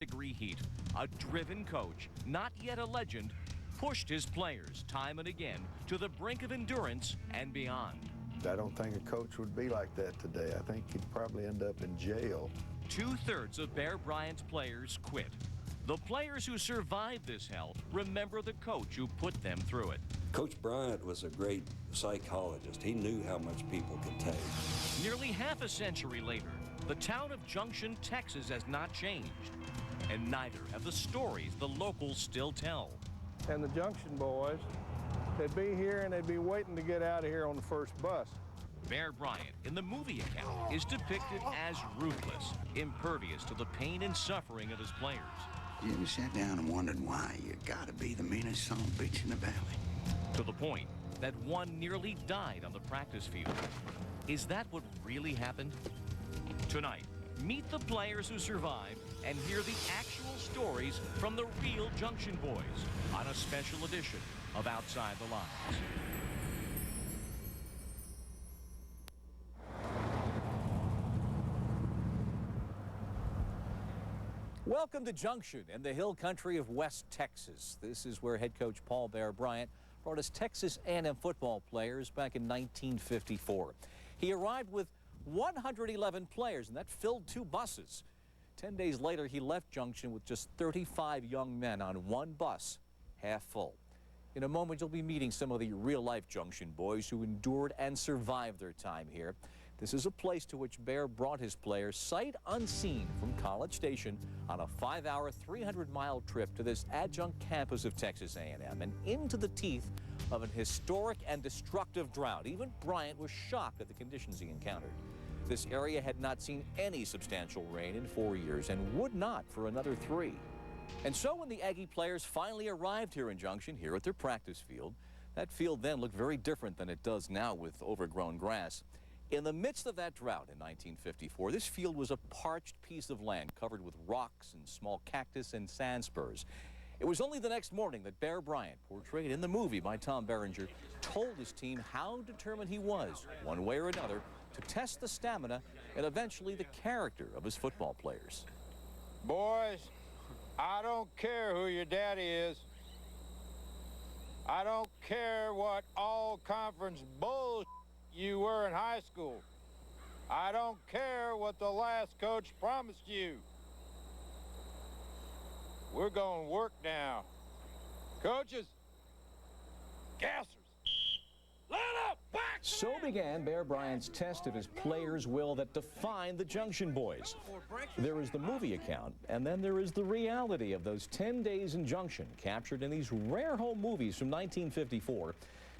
degree heat, a driven coach, not yet a legend, pushed his players time and again to the brink of endurance and beyond. I don't think a coach would be like that today. I think he'd probably end up in jail. 2/3 of Bear Bryant's players quit. The players who survived this hell remember the coach who put them through it. Coach Bryant was a great psychologist. He knew how much people could take. Nearly half a century later, the town of Junction, Texas has not changed. And neither have the stories the locals still tell. And the Junction boys, they'd be here and they'd be waiting to get out of here on the first bus. Bear Bryant, in the movie account, is depicted as ruthless, impervious to the pain and suffering of his players. You ever sat down and wondered why you gotta be the meanest son of a bitch in the valley? To the point that one nearly died on the practice field. Is that what really happened? Tonight, meet the players who survived and hear the actual stories from the real Junction boys on a special edition of Outside the Lines. Welcome to Junction in the hill country of West Texas. This is where head coach Paul Bear Bryant brought his Texas A&M football players back in 1954. He arrived with 111 players, and that filled 2 buses. 10 days later, he left Junction with just 35 young men on 1 bus, half full. In a moment, you'll be meeting some of the real-life Junction boys who endured and survived their time here. This is a place to which Bear brought his players sight unseen from College Station on a 5-hour, 300-mile trip to this adjunct campus of Texas A&M and into the teeth of an historic and destructive drought. Even Bryant was shocked at the conditions he encountered. This area had not seen any substantial rain in 4 years and would not for another 3. And so when the Aggie players finally arrived here in Junction, here at their practice field, that field then looked very different than it does now with overgrown grass. In the midst of that drought in 1954, this field was a parched piece of land covered with rocks and small cactus and sand spurs. It was only the next morning that Bear Bryant, portrayed in the movie by Tom Berenger, told his team how determined he was, one way or another, to test the stamina and eventually the character of his football players. Boys, I don't care who your daddy is. I don't care what all-conference bull you were in high school. I don't care what the last coach promised you. We're going to work now. Coaches, gassers, line up, back! So began Bear Bryant's test of his players' will that defined the Junction boys. There is the movie account, and then there is the reality of those 10 days in Junction, captured in these rare home movies from 1954,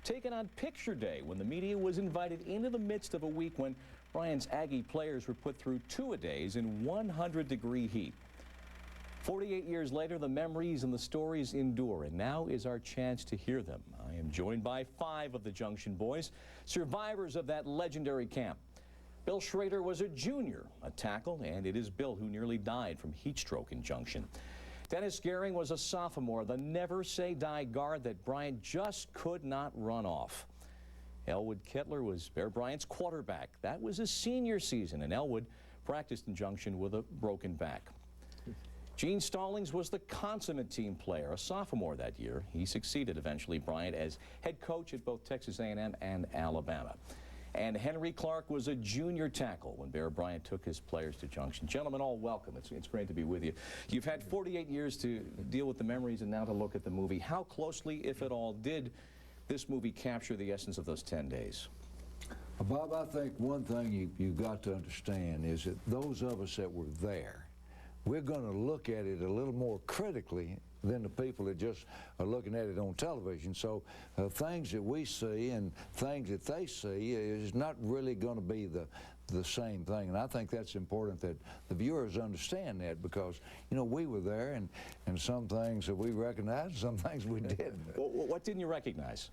taken on picture day when the media was invited into the midst of a week when Bryant's Aggie players were put through 2-a-days in 100-degree heat. 48 years later, the memories and the stories endure, and now is our chance to hear them. I am joined by 5 of the Junction boys, survivors of that legendary camp. Bill Schrader was a junior, a tackle, and it is Bill who nearly died from heat stroke in Junction. Dennis Gehring was a sophomore, the never-say-die guard that Bryant just could not run off. Elwood Kettler was Bear Bryant's quarterback. That was his senior season, and Elwood practiced in Junction with a broken back. Gene Stallings was the consummate team player, a sophomore that year. He succeeded eventually Bryant as head coach at both Texas A&M and Alabama. And Henry Clark was a junior tackle when Bear Bryant took his players to Junction. Gentlemen, all welcome. It's great to be with you. You've had 48 years to deal with the memories and now to look at the movie. How closely, if at all, did this movie capture the essence of those 10 days? Bob, I think one thing you've got to understand is that those of us that were there, we're going to look at it a little more critically than the people that just are looking at it on television. So things that we see and things that they see is not really going to be the same thing. And I think that's important that the viewers understand that, because, you know, we were there, and some things that we recognized, some things we didn't. Well, what didn't you recognize?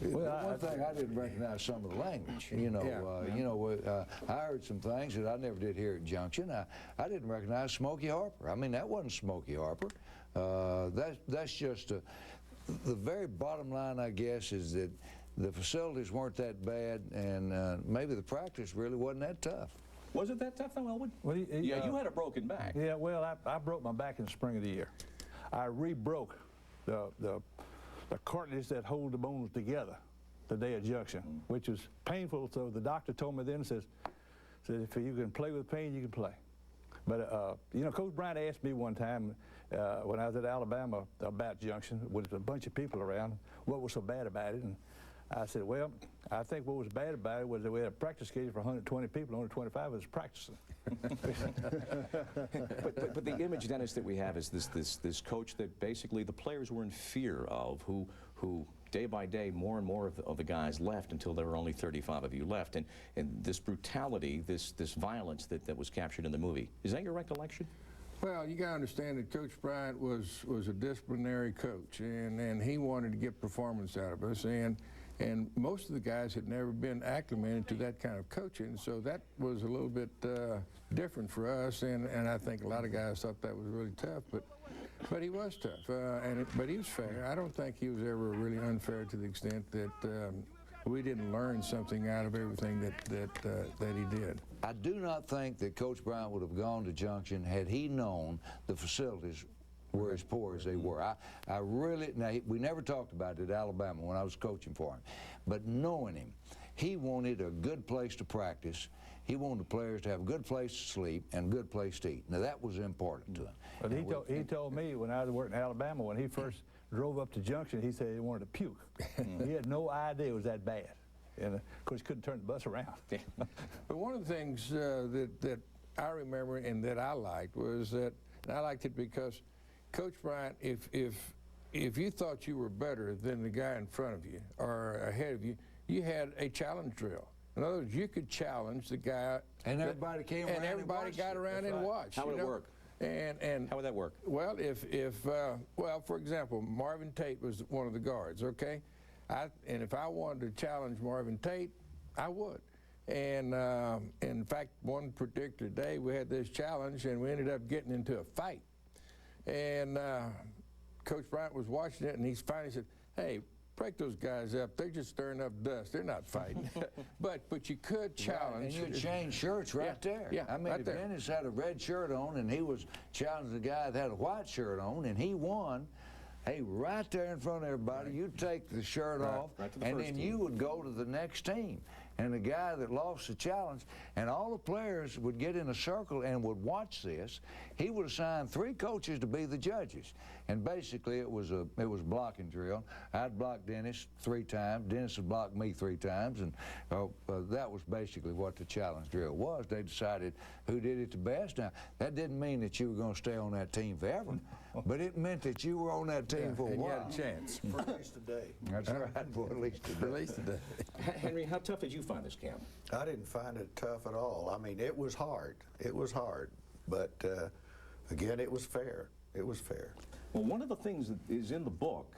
Well, one thing, I didn't recognize some of the language. You know, I heard some things that I never did here at Junction. I didn't recognize Smokey Harper. I mean, that wasn't Smokey Harper. That's just the very bottom line, I guess, is that the facilities weren't that bad, and maybe the practice really wasn't that tough. Was it that tough, though, Elwood? Well, Yeah, you had a broken back. Yeah, well, I broke my back in the spring of the year. I re-broke the cartilage that hold the bones together the day of Junction, which was painful. So the doctor told me then, says if you can play with pain, you can play. But, you know, Coach Bryant asked me one time when I was at Alabama about Junction, with a bunch of people around, what was so bad about it. And I said, well, I think what was bad about it was that we had a practice schedule for 120 people, only 25 was practicing. But the image, Dennis, that we have is this coach that basically the players were in fear of, who day by day more and more of the guys left until there were only 35 of you left. And this brutality, this violence that was captured in the movie, is that your recollection? Well, you got to understand that Coach Bryant was a disciplinary coach, and he wanted to get performance out of us. And most of the guys had never been acclimated to that kind of coaching, so that was a little bit different for us, and I think a lot of guys thought that was really tough, but he was tough, but he was fair. I don't think he was ever really unfair to the extent that we didn't learn something out of everything that he did. I do not think that Coach Bryant would have gone to Junction had he known the facilities were as poor as they were. I really, now we never talked about it at Alabama when I was coaching for him, but knowing him, he wanted a good place to practice. He wanted the players to have a good place to sleep and a good place to eat. Now that was important to him. But he told me when I was working in Alabama, when he first drove up to Junction, he said he wanted to puke. He had no idea it was that bad. And of course, he couldn't turn the bus around. But one of the things that I remember and that I liked was that, and I liked it because Coach Bryant, if you thought you were better than the guy in front of you or ahead of you, you had a challenge drill. In other words, you could challenge the guy. And everybody came around and everybody got around and watched. How would it work? And how would that work? Well, well, for example, Marvin Tate was one of the guards, okay? And if I wanted to challenge Marvin Tate, I would. And in fact, one particular day, we had this challenge, and we ended up getting into a fight. And Coach Bryant was watching it, and he finally said, hey, break those guys up. They're just stirring up dust. They're not fighting. but you could challenge. Right, and you change shirts right there. Yeah, I mean, right if there. Dennis had a red shirt on and he was challenging the guy that had a white shirt on and he won, hey, right there in front of everybody, you take the shirt off, and then you would go to the next team. And the guy that lost the challenge, and all the players would get in a circle and would watch this. He would assign 3 coaches to be the judges. And basically it was blocking drill. I'd block Dennis 3 times, Dennis would block me 3 times, and that was basically what the challenge drill was. They decided who did it the best. Now, that didn't mean that you were going to stay on that team forever, but it meant that you were on that team for a while. You had a chance. For at least a day. That's right, for at least a day. At least a day. Henry, how tough did you find this camp? I didn't find it tough at all. I mean, it was hard. It was hard. But again, it was fair. It was fair. Well, one of the things that is in the book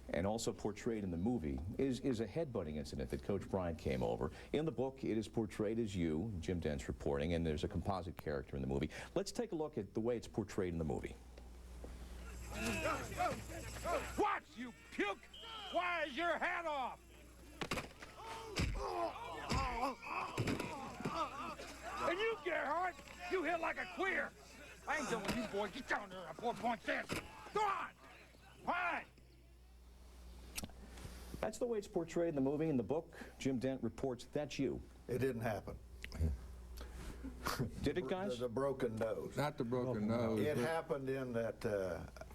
and also portrayed in the movie is a headbutting incident that Coach Bryant came over. In the book, it is portrayed as you, Jim Dent's reporting, and there's a composite character in the movie. Let's take a look at the way it's portrayed in the movie. What, you puke? Why is your hat off? And you, Gerhardt, you hit like a queer. I ain't done with you boys. Get down there and 4-point this. Go on. Fine. That's the way it's portrayed in the movie. In the book, Jim Dent reports that's you. It didn't happen. Did it, guys? The broken nose. Not the broken nose. It happened in that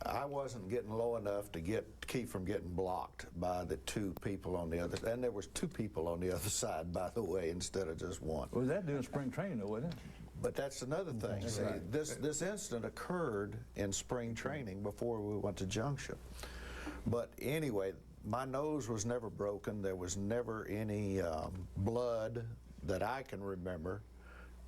I wasn't getting low enough to keep from getting blocked by the 2 people on the other side. And there was 2 people on the other side, by the way, instead of just 1. Was that during spring training, though, wasn't it? But that's another thing. See, this incident occurred in spring training before we went to Junction. But anyway, my nose was never broken. There was never any blood that I can remember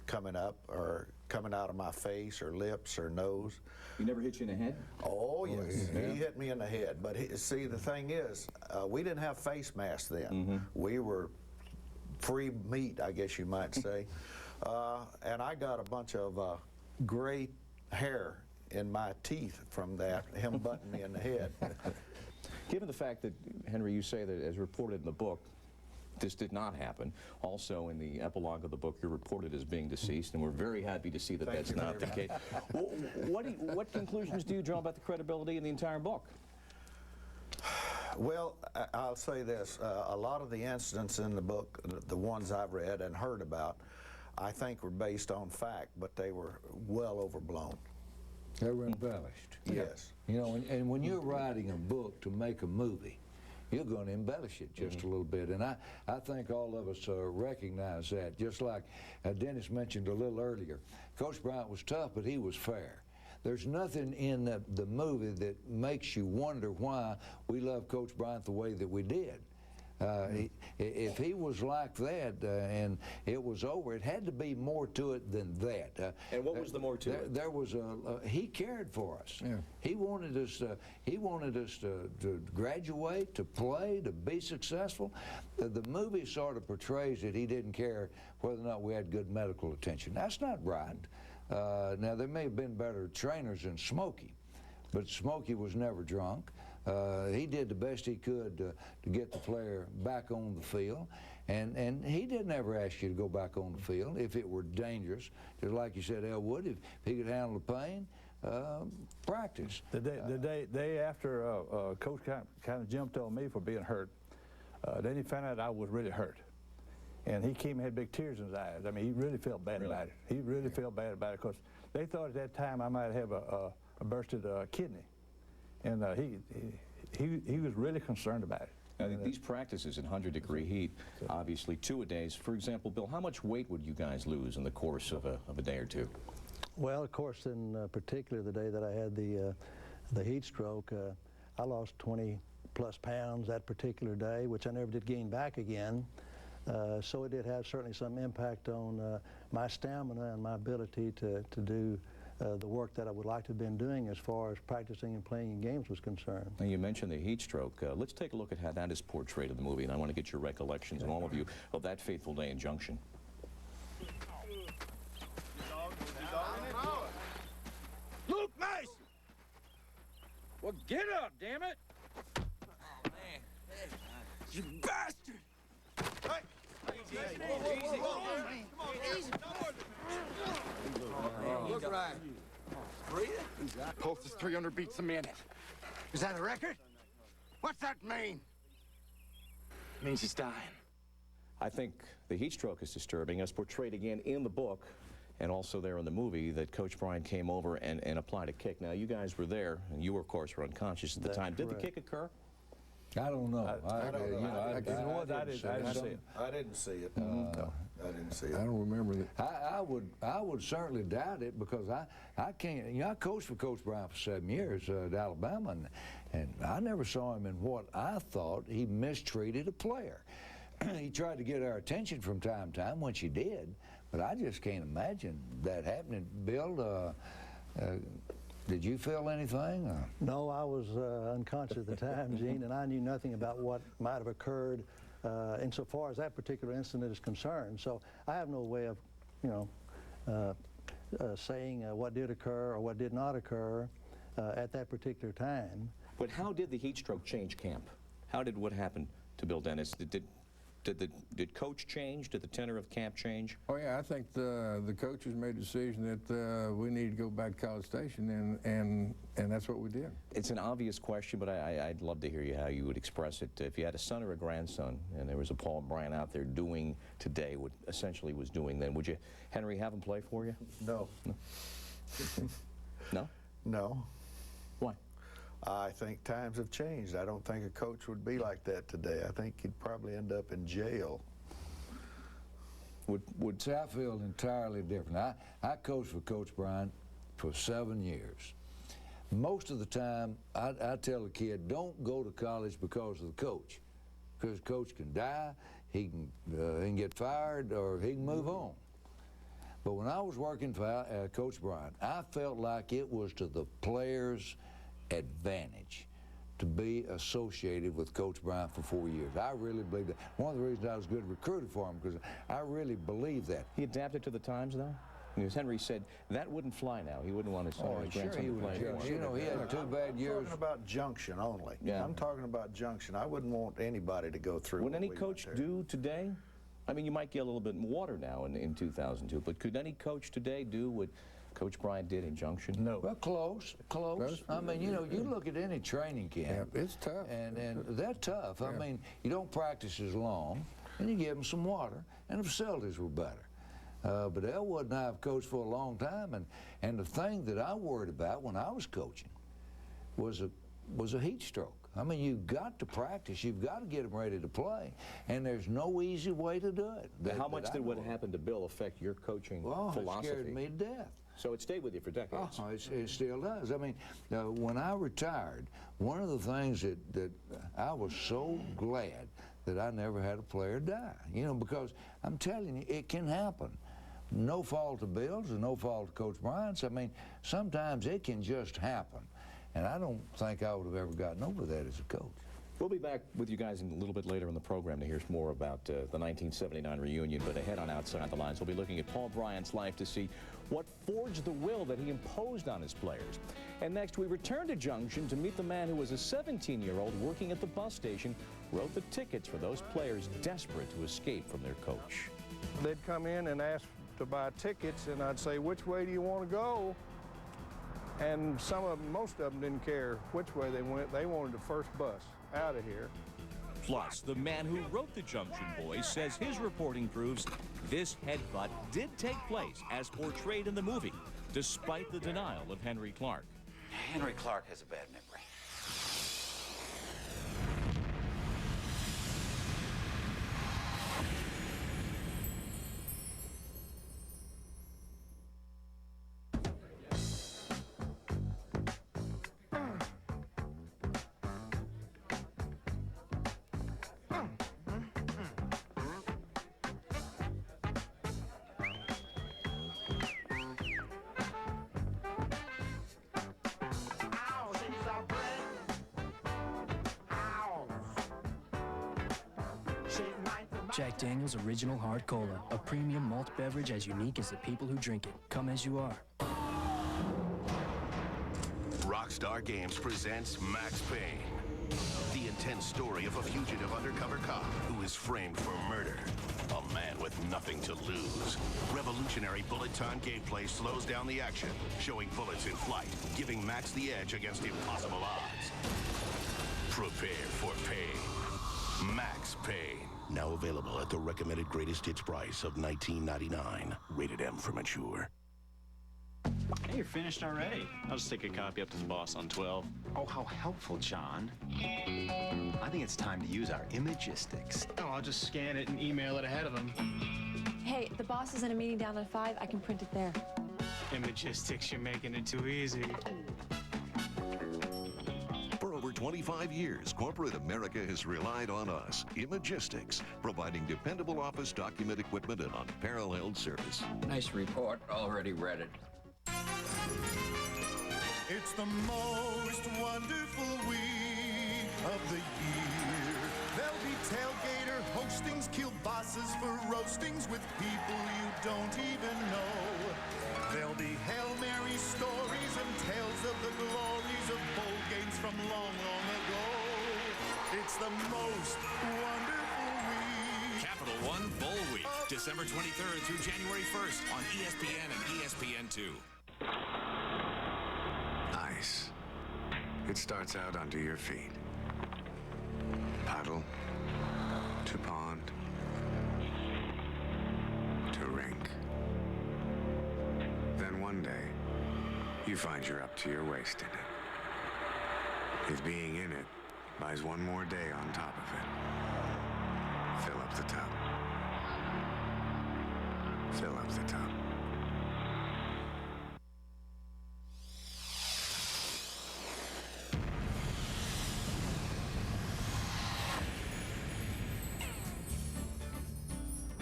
coming up or coming out of my face or lips or nose. He never hit you in the head? Oh, yes. He hit me in the head. But see, the thing is, we didn't have face masks then. We were free meat, I guess you might say. And I got a bunch of gray hair in my teeth from that, him butting me in the head. Given the fact that, Henry, you say that as reported in the book, This did not happen. Also, in the epilogue of the book, you're reported as being deceased, and we're very happy to see that that's not the case. What conclusions do you draw about the credibility in the entire book? Well, I'll say this. A lot of the incidents in the book, the ones I've read and heard about, I think were based on fact, but they were well overblown. They were embellished. Yes. You know, and when you're writing a book to make a movie, you're going to embellish it just a little bit. And I think all of us recognize that. Just like Dennis mentioned a little earlier, Coach Bryant was tough, but he was fair. There's nothing in the movie that makes you wonder why we love Coach Bryant the way that we did. If he was like that and it was over, it had to be more to it than that. And what was the more to it? There was he cared for us. Yeah. He wanted us to graduate, to play, to be successful. The movie sort of portrays that he didn't care whether or not we had good medical attention. That's not right. Now, there may have been better trainers than Smokey, but Smokey was never drunk. He did the best he could to get the player back on the field, and he didn't ever ask you to go back on the field if it were dangerous. Just like you said, Elwood, if he could handle the pain, practice. The day after Coach kind of jumped on me for being hurt, then he found out I was really hurt. And he came and had big tears in his eyes. I mean, he really felt bad about it. He really felt bad about it because they thought at that time I might have a bursted kidney. And he was really concerned about it. Now, these practices in 100-degree heat, obviously two-a-days. For example, Bill, how much weight would you guys lose in the course of a day or two? Well, of course, in particular the day that I had the heat stroke, I lost 20-plus pounds that particular day, which I never did gain back again. So it did have certainly some impact on my stamina and my ability to do the work that I would like to have been doing as far as practicing and playing in games was concerned. Now, you mentioned the heat stroke. Let's take a look at how that is portrayed in the movie, and I want to get your recollections, and all of you, of that fateful day in Junction. Luke Mason! Well, get up, damn it! Oh, man. You bastard! Hey! Easy. Look right. Breathe. Pulse is 300 beats a minute. Is that a record? What's that mean? Means he's dying. I think the heat stroke is disturbing, as portrayed again in the book and also there in the movie, that Coach Bryant came over and applied a kick. Now, you guys were there, and you, of course, were unconscious at the time. Did the kick occur? I don't know. I don't know. I didn't see it. I didn't see it. No, I didn't see it. I don't remember that. I would certainly doubt it because I can't. You know, I coached for Coach Bryant for 7 years at Alabama, and I never saw him in what I thought he mistreated a player. He tried to get our attention from time to time, which he did, but I just can't imagine that happening. Bill, did you feel anything? No, I was unconscious at the time, Gene, and I knew nothing about what might have occurred insofar as that particular incident is concerned. So I have no way of, saying what did occur or what did not occur at that particular time. But how did the heat stroke change camp? How did what happened to Bill Dennis? Did Coach change? Did the tenor of camp change? Oh yeah, I think the coaches made a decision that we need to go back to College Station, and that's what we did. It's an obvious question, but I'd love to hear how you would express it. If you had a son or a grandson, and there was a Paul Bryant out there doing today what essentially was doing then, would you, Henry, have him play for you? No. No? No. Why? I think times have changed. I don't think a coach would be like that today. I think he'd probably end up in jail. See, I feel entirely different. I coached for Coach Bryant for 7 years. Most of the time, I tell a kid, don't go to college because of the coach. Because the coach can die, he can get fired, or he can move on. But when I was working for Coach Bryant, I felt like it was to the players' advantage to be associated with Coach Bryant for 4 years. I really believe that. One of the reasons I was a good recruiter for him, because I really believe that. He adapted to the times, though? Because Henry said that wouldn't fly now. He wouldn't want his son or his grandson to play anymore. You know, he had 2 bad years. I'm talking about Junction only. Yeah. I'm talking about Junction. I wouldn't want anybody to go through. Would what any we coach went through. do today? I mean, you might get a little bit water now in 2002, but could any coach today do what Coach Bryant did in Junction? No. Well, close. I mean, you know, you look at any training camp. Yeah, it's tough. And they're tough. I mean, you don't practice as long, and you give them some water, and the facilities were better. But Elwood and I have coached for a long time, and the thing that I worried about when I was coaching was a heat stroke. I mean, you've got to practice. You've got to get them ready to play, and there's no easy way to do it. How much did what happened to Bill affect your coaching philosophy? It scared me to death. So it stayed with you for decades. Oh, it still does. I mean, when I retired, one of the things that I was so glad that I never had a player die, you know, because I'm telling you, it can happen. No fault of Bill's and no fault of Coach Bryant's. I mean, sometimes it can just happen. And I don't think I would have ever gotten over that as a coach. We'll be back with you guys a little bit later in the program to hear more about the 1979 reunion, but ahead on Outside the Lines, we'll be looking at Paul Bryant's life to see what forged the will that he imposed on his players. And next, we return to Junction to meet the man who was a 17-year-old working at the bus station, wrote the tickets for those players desperate to escape from their coach. They'd come in and ask to buy tickets, and I'd say, which way do you want to go? And most of them didn't care which way they went. They wanted the first bus out of here. Plus, the man who wrote the Junction Boys says his reporting proves this headbutt did take place as portrayed in the movie, despite the denial of Henry Clark. Henry Clark has a bad memory. Jack Daniel's Original Hard Cola, a premium malt beverage as unique as the people who drink it. Come as you are. Rockstar Games presents Max Payne, the intense story of a fugitive undercover cop who is framed for murder. A man with nothing to lose. Revolutionary bullet-time gameplay slows down the action, showing bullets in flight, giving Max the edge against impossible odds. Prepare for pain. Max Payne. Now available at the recommended greatest hits price of $19.99. Rated M for mature. Hey, you're finished already. I'll just take a copy up to the boss on 12. Oh, how helpful, John. I think it's time to use our imagistics. Oh, I'll just scan it and email it ahead of him. Hey, the boss is in a meeting down at 5. I can print it there. Imagistics, you're making it too easy. For over 25 years, corporate America has relied on us, Imagistics, providing dependable office document equipment and unparalleled service. Nice report. Already read it. It's the most wonderful week of the year. There'll be tailgater hostings, kielbasa's for roastings with people you don't even know. There'll be Hail Mary stories and tales of the glories of bowl games from long, long ago. It's the most wonderful week. Capital One Bowl Week, December 23rd through January 1st on ESPN and ESPN2. Ice. It starts out under your feet. Puddle to pond to rink. Then one day, you find you're up to your waist in it. If being in it buys one more day on top of it, fill up the tub. Fill up the tub.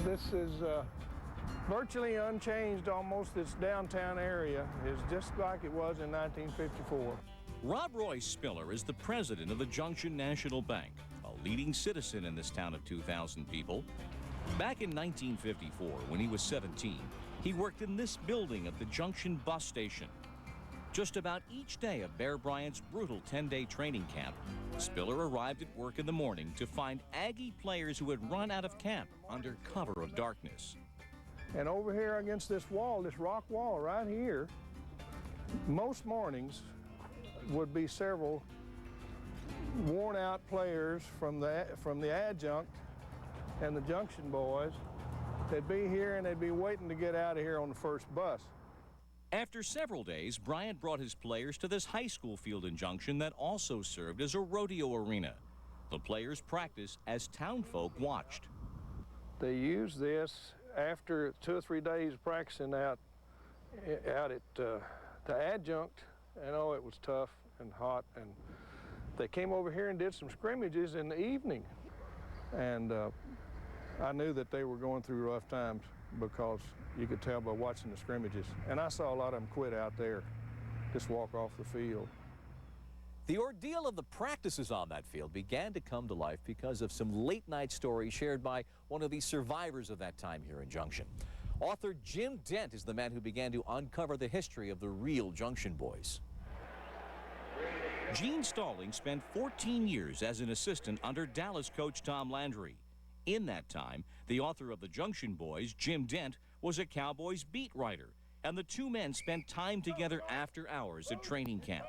This is virtually unchanged almost. Its downtown area is just like it was in 1954. Rob Roy Spiller is the president of the Junction National Bank, a leading citizen in this town of 2,000 people. Back in 1954, when he was 17, He worked in this building at the Junction bus station. Just about each day of Bear Bryant's brutal 10-day training camp, Spiller arrived at work in the morning to find Aggie players who had run out of camp under cover of darkness. And over here against this wall, this rock wall right here, most mornings would be several worn-out players from the adjunct and the Junction boys. They'd be here and they'd be waiting to get out of here on the first bus. After several days, Bryant brought his players to this high school field in Junction that also served as a rodeo arena. The players practiced as townfolk watched. They used this after 2 or 3 days of practicing out at the adjunct, and oh, it was tough and hot, and they came over here and did some scrimmages in the evening, and I knew that they were going through rough times because you could tell by watching the scrimmages, and I saw a lot of them quit out there, just walk off the field. The ordeal of the practices on that field began to come to life because of some late-night stories shared by one of the survivors of that time here in Junction. Author Jim Dent is the man who began to uncover the history of the real Junction boys. Gene Stalling spent 14 years as an assistant under Dallas coach Tom Landry. In that time, the author of the Junction Boys, Jim Dent, was a Cowboys beat writer, and the two men spent time together after hours at training camp.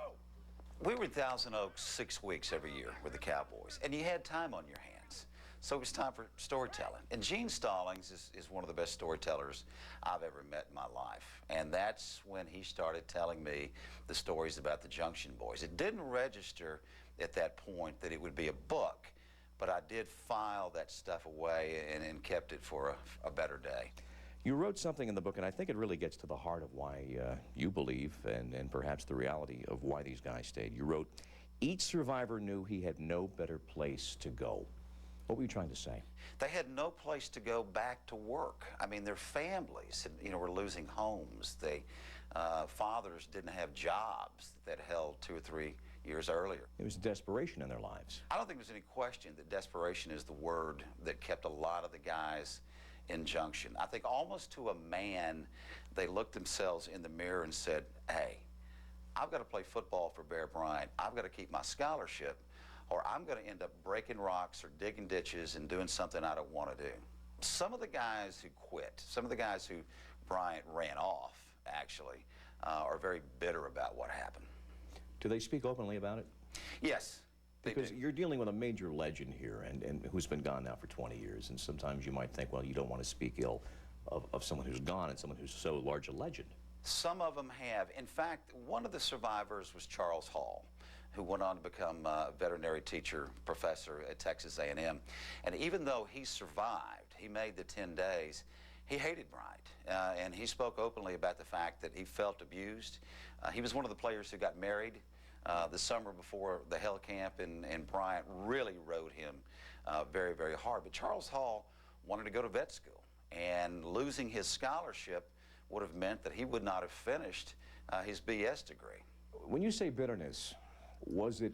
We were in Thousand Oaks 6 weeks every year with the Cowboys, and you had time on your hands. So it was time for storytelling. And Gene Stallings is one of the best storytellers I've ever met in my life. And that's when he started telling me the stories about the Junction Boys. It didn't register at that point that it would be a book, but I did file that stuff away and kept it for a better day. You wrote something in the book, and I think it really gets to the heart of why you believe and perhaps the reality of why these guys stayed. You wrote, each survivor knew he had no better place to go. What were you trying to say? They had no place to go back to work. I mean, their families, were losing homes. They, fathers didn't have jobs that held 2 or 3 years earlier. It was desperation in their lives. I don't think there's any question that desperation is the word that kept a lot of the guys in Junction. I think almost to a man, they looked themselves in the mirror and said, hey, I've got to play football for Bear Bryant. I've got to keep my scholarship, or I'm going to end up breaking rocks or digging ditches and doing something I don't want to do. Some of the guys who quit, some of the guys who Bryant ran off, actually, are very bitter about what happened. Do they speak openly about it? Yes. Because you're dealing with a major legend here and who's been gone now for 20 years, and sometimes you might think, well, you don't want to speak ill of someone who's gone and someone who's so large a legend. Some of them have. In fact, one of the survivors was Charles Hall, who went on to become a veterinary teacher, professor at Texas A&M. And even though he survived, he made the 10 days, he hated Bryant. And he spoke openly about the fact that he felt abused. He was one of the players who got married the summer before the Hell Camp, and Bryant really rode him very, very hard. But Charles Hall wanted to go to vet school, and losing his scholarship would have meant that he would not have finished his BS degree. When you say bitterness, was it,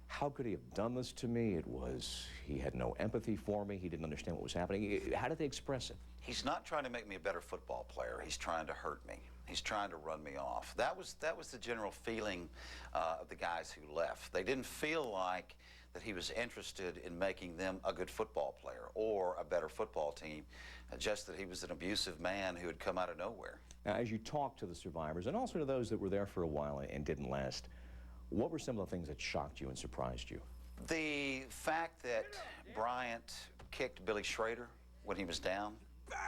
how could he have done this to me? It was, he had no empathy for me, he didn't understand what was happening. How did they express it? He's not trying to make me a better football player. He's trying to hurt me. He's trying to run me off. That was the general feeling of the guys who left. They didn't feel like that he was interested in making them a good football player or a better football team, just that he was an abusive man who had come out of nowhere. Now, as you talk to the survivors and also to those that were there for a while and didn't last, what were some of the things that shocked you and surprised you? The fact that Bryant kicked Billy Schrader when he was down,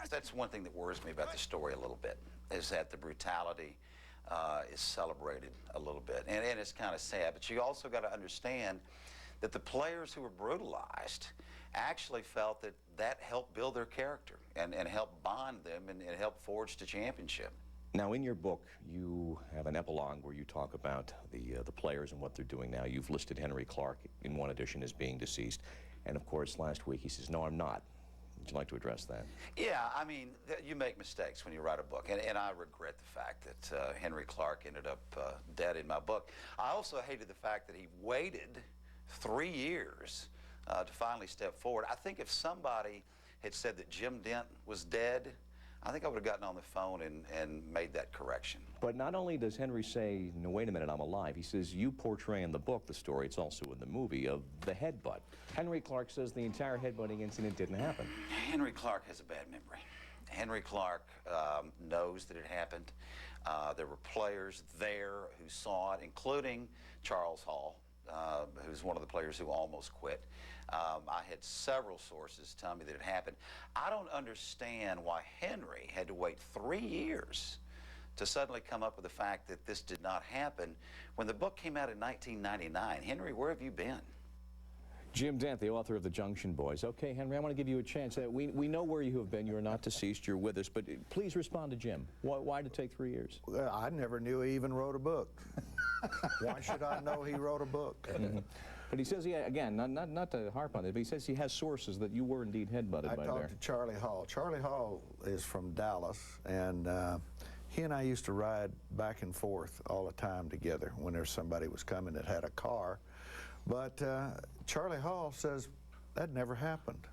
that's one thing that worries me about the story a little bit, is that the brutality is celebrated a little bit. And it's kind of sad, but you also got to understand that the players who were brutalized actually felt that that helped build their character and helped bond them and helped forge the championship. Now, in your book, you have an epilogue where you talk about the players and what they're doing now. You've listed Henry Clark in one edition as being deceased. And, of course, last week he says, no, I'm not. Would you like to address that? Yeah, I mean, you make mistakes when you write a book, and I regret the fact that Henry Clark ended up dead in my book. I also hated the fact that he waited 3 years to finally step forward. I think if somebody had said that Jim Dent was dead, I think I would have gotten on the phone and made that correction. But not only does Henry say, no, wait a minute, I'm alive, he says you portray in the book the story, it's also in the movie, of the headbutt. Henry Clark says the entire headbutting incident didn't happen. Henry Clark has a bad memory. Henry Clark knows that it happened. There were players there who saw it, including Charles Hall, who's one of the players who almost quit. I had several sources tell me that it happened. I don't understand why Henry had to wait 3 years to suddenly come up with the fact that this did not happen when the book came out in 1999. Henry, where have you been? Jim Dent, the author of The Junction Boys. Okay, Henry, I want to give you a chance. We know where you have been. You're not deceased. You're with us. But please respond to Jim. Why did it take 3 years? Well, I never knew he even wrote a book. Why should I know he wrote a book? But he says, again, not to harp on it, but he says he has sources that you were indeed headbutted by there. I talked to Charlie Hall. Charlie Hall is from Dallas, and he and I used to ride back and forth all the time together whenever somebody was coming that had a car. But Charlie Hall says that never happened.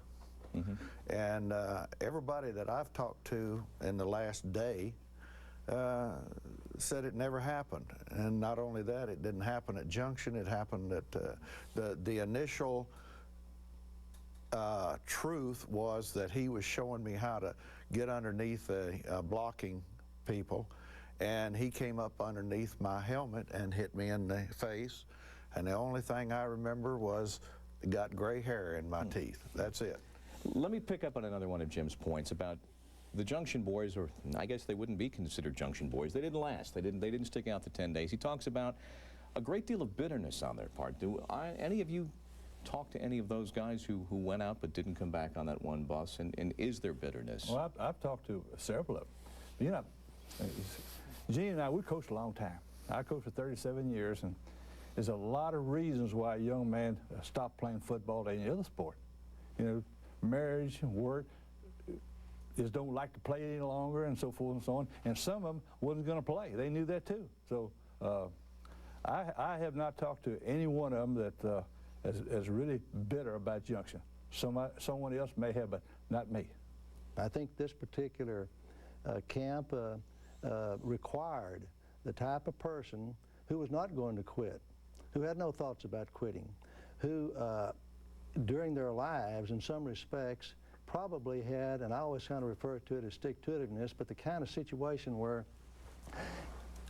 And everybody that I've talked to in the last day said it never happened. And not only that, it didn't happen at Junction, it happened at the initial truth was that he was showing me how to get underneath blocking people, and he came up underneath my helmet and hit me in the face, and the only thing I remember was got gray hair in my teeth. That's it. Let me pick up on another one of Jim's points about the Junction Boys, or I guess they wouldn't be considered Junction Boys. They didn't last. They didn't stick out the 10 days. He talks about a great deal of bitterness on their part. Do any of you talk to any of those guys who went out but didn't come back on that one bus? And is there bitterness? Well, I've talked to several of them. You know, Gene and I, we coached a long time. I coached for 37 years, and there's a lot of reasons why a young man stopped playing football or any other sport. You know, marriage, work, just don't like to play any longer, and so forth and so on. And some of them wasn't going to play. They knew that too. So I have not talked to any one of them that is really bitter about Junction. Someone else may have, but not me. I think this particular camp required the type of person who was not going to quit, who had no thoughts about quitting, who during their lives, in some respects, probably had, and I always kind of refer to it as stick-to-itiveness, but the kind of situation where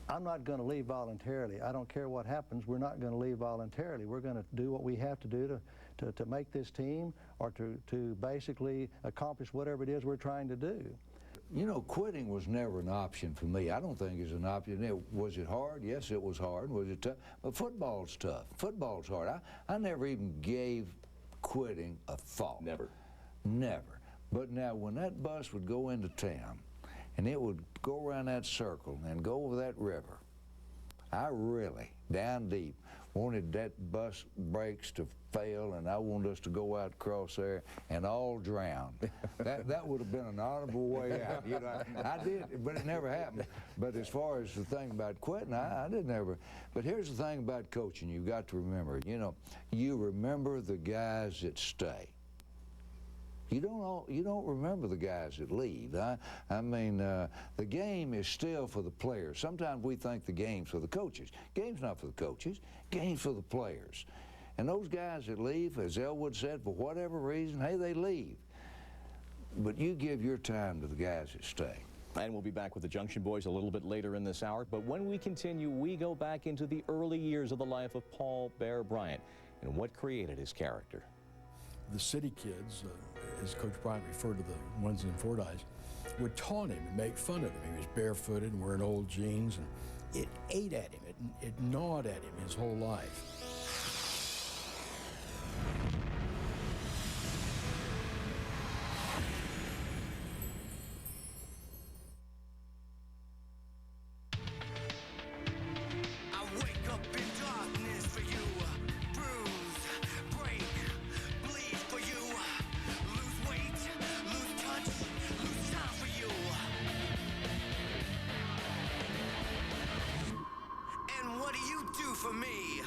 I'm not going to leave voluntarily. I don't care what happens. We're not going to leave voluntarily. We're going to do what we have to do to make this team, or to basically accomplish whatever it is we're trying to do. You know, quitting was never an option for me. I don't think it's an option. Was it hard? Yes, it was hard. Was it tough? But football's tough. Football's hard. I never even gave quitting a thought. Never. Never. But now, when that bus would go into town, and it would go around that circle and go over that river, I really, down deep, wanted that bus brakes to fail, and I wanted us to go out across there and all drown. That would have been an honorable way out. You know, I did, but it never happened. But as far as the thing about quitting, I didn't ever. But here's the thing about coaching you've got to remember. You know, you remember the guys that stay. You don't remember the guys that leave. I mean, the game is still for the players. Sometimes we think the game's for the coaches. Game's not for the coaches. Game's for the players. And those guys that leave, as Elwood said, for whatever reason, hey, they leave. But you give your time to the guys that stay. And we'll be back with the Junction Boys a little bit later in this hour. But when we continue, we go back into the early years of the life of Paul Bear Bryant and what created his character. The city kids, as Coach Bryant referred to the ones in Fordyce, would taunt him and make fun of him. He was barefooted and wearing old jeans, and it ate at him. It gnawed at him his whole life. For me,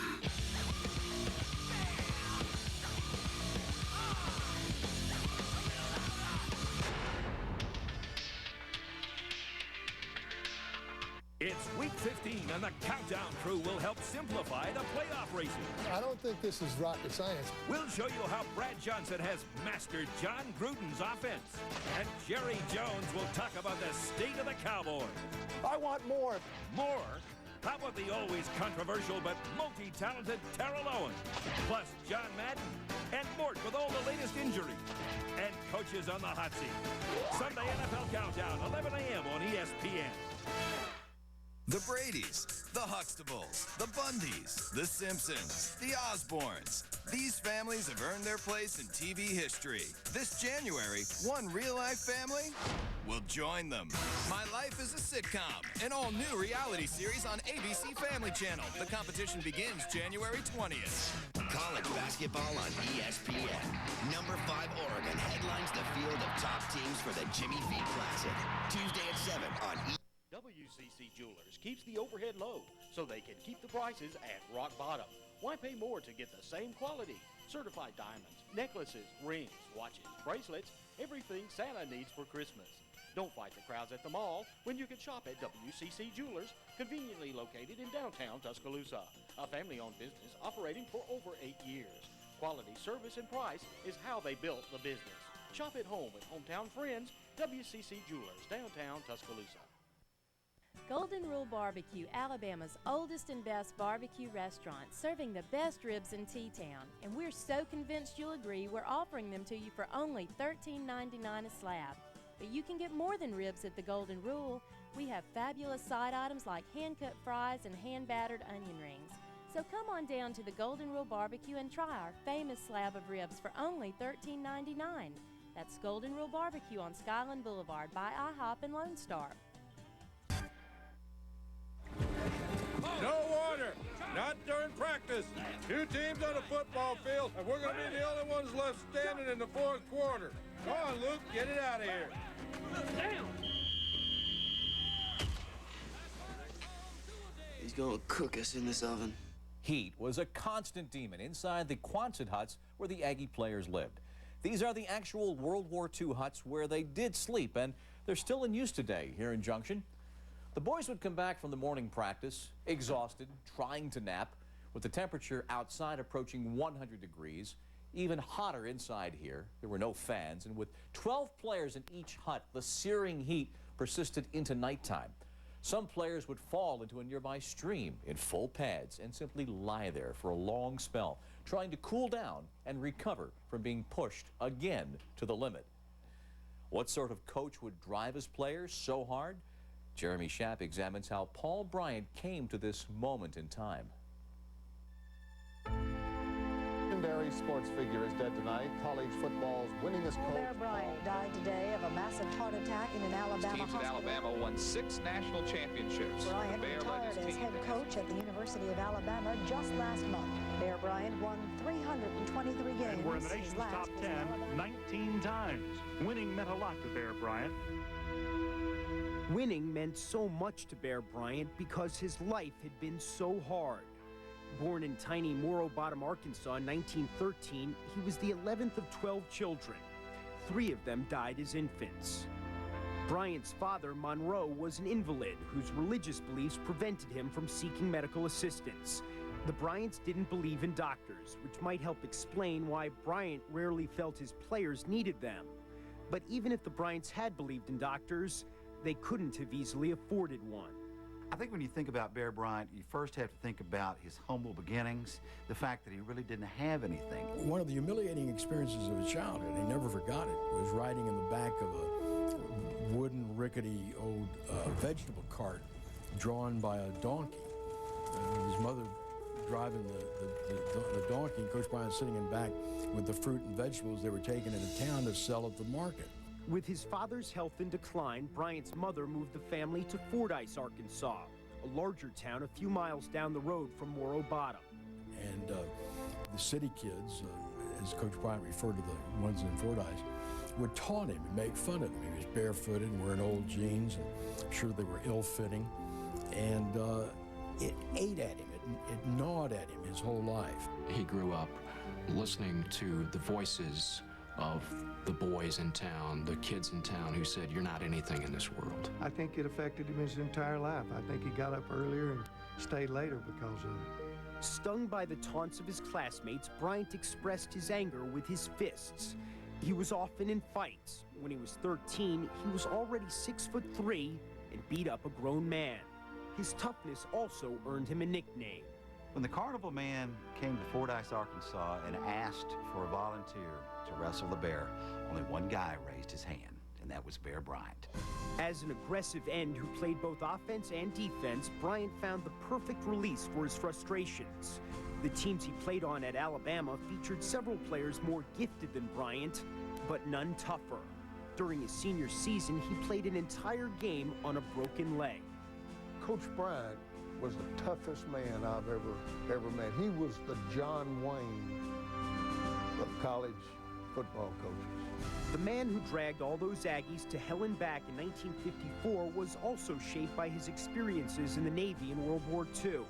15 and the Countdown crew will help simplify the playoff racing. I don't think this is rocket science. We'll show you how Brad Johnson has mastered John Gruden's offense. And Jerry Jones will talk about the state of the Cowboys. I want more. More? How about the always controversial but multi-talented Terrell Owens? Plus John Madden and Mort with all the latest injuries. And coaches on the hot seat. Sunday NFL Countdown, 11 a.m. on ESPN. The Bradys, the Huxtables, the Bundys, the Simpsons, the Osbournes. These families have earned their place in TV history. This January, one real-life family will join them. My Life is a Sitcom, an all-new reality series on ABC Family Channel. The competition begins January 20th. College basketball on ESPN. Number 5 Oregon headlines the field of top teams for the Jimmy V Classic. Tuesday at 7 on ESPN. WCC Jewelers keeps the overhead low so they can keep the prices at rock bottom. Why pay more to get the same quality? Certified diamonds, necklaces, rings, watches, bracelets, everything Santa needs for Christmas. Don't fight the crowds at the mall when you can shop at WCC Jewelers, conveniently located in downtown Tuscaloosa. A family-owned business operating for over 8 years. Quality, service, and price is how they built the business. Shop at home with hometown friends, WCC Jewelers, downtown Tuscaloosa. Golden Rule Barbecue, Alabama's oldest and best barbecue restaurant, serving the best ribs in T-Town. And we're so convinced you'll agree we're offering them to you for only $13.99 a slab. But you can get more than ribs at the Golden Rule. We have fabulous side items like hand-cut fries and hand-battered onion rings. So come on down to the Golden Rule Barbecue and try our famous slab of ribs for only $13.99. That's Golden Rule Barbecue on Skyland Boulevard by IHOP and Lone Star. No water, not during practice. 2 teams on a football field, and we're going to be the only ones left standing in the 4th quarter. Come on, Luke, get it out of here. He's going to cook us in this oven. Heat was a constant demon inside the Quonset huts where the Aggie players lived. These are the actual World War II huts where they did sleep, and they're still in use today here in Junction. The boys would come back from the morning practice, exhausted, trying to nap, with the temperature outside approaching 100 degrees, even hotter inside here. There were no fans, and with 12 players in each hut, the searing heat persisted into nighttime. Some players would fall into a nearby stream in full pads and simply lie there for a long spell, trying to cool down and recover from being pushed again to the limit. What sort of coach would drive his players so hard? Jeremy Schaap examines how Paul Bryant came to this moment in time. Legendary sports figure is dead tonight. College football's winningest coach. Bear Bryant died today of a massive heart attack in an Alabama teams hospital. in Alabama won 6 national championships. Bryant retired as head coach at the University of Alabama just last month. Bear Bryant won 323 games. And we're in the nation's top 10 19 times. Winning meant a lot to Bear Bryant. Winning meant so much to Bear Bryant because his life had been so hard. Born in tiny Morro Bottom, Arkansas in 1913, he was the 11th of 12 children. 3 of them died as infants. Bryant's father, Monroe, was an invalid whose religious beliefs prevented him from seeking medical assistance. The Bryants didn't believe in doctors, which might help explain why Bryant rarely felt his players needed them. But even if the Bryants had believed in doctors, they couldn't have easily afforded one. I think when you think about Bear Bryant, you first have to think about his humble beginnings, the fact that he really didn't have anything. One of the humiliating experiences of his childhood, he never forgot it, was riding in the back of a wooden, rickety old vegetable cart drawn by a donkey. His mother driving the donkey, and Coach Bryant sitting in back with the fruit and vegetables they were taking into town to sell at the market. With his father's health in decline, Bryant's mother moved the family to Fordyce, Arkansas, a larger town a few miles down the road from Morro Bottom. And the city kids, as Coach Bryant referred to the ones in Fordyce, would taunt him and make fun of him. He was barefooted and wearing old jeans, and I'm sure they were ill-fitting. And it ate at him, it gnawed at him his whole life. He grew up listening to the voices of the boys in town, the kids in town who said, "You're not anything in this world." I think it affected him his entire life. I think he got up earlier and stayed later because of it. Stung by the taunts of his classmates, Bryant expressed his anger with his fists. He was often in fights. When he was 13, he was already 6'3" and beat up a grown man. His toughness also earned him a nickname. When the Carnival Man came to Fordyce, Arkansas and asked for a volunteer to wrestle the bear, only one guy raised his hand, and that was Bear Bryant. As an aggressive end who played both offense and defense, Bryant found the perfect release for his frustrations. The teams he played on at Alabama featured several players more gifted than Bryant, but none tougher. During his senior season, he played an entire game on a broken leg. Coach Bryant was the toughest man I've ever met. He was the John Wayne of college football coaches. The man who dragged all those Aggies to hell and back in 1954 was also shaped by his experiences in the Navy in World War II.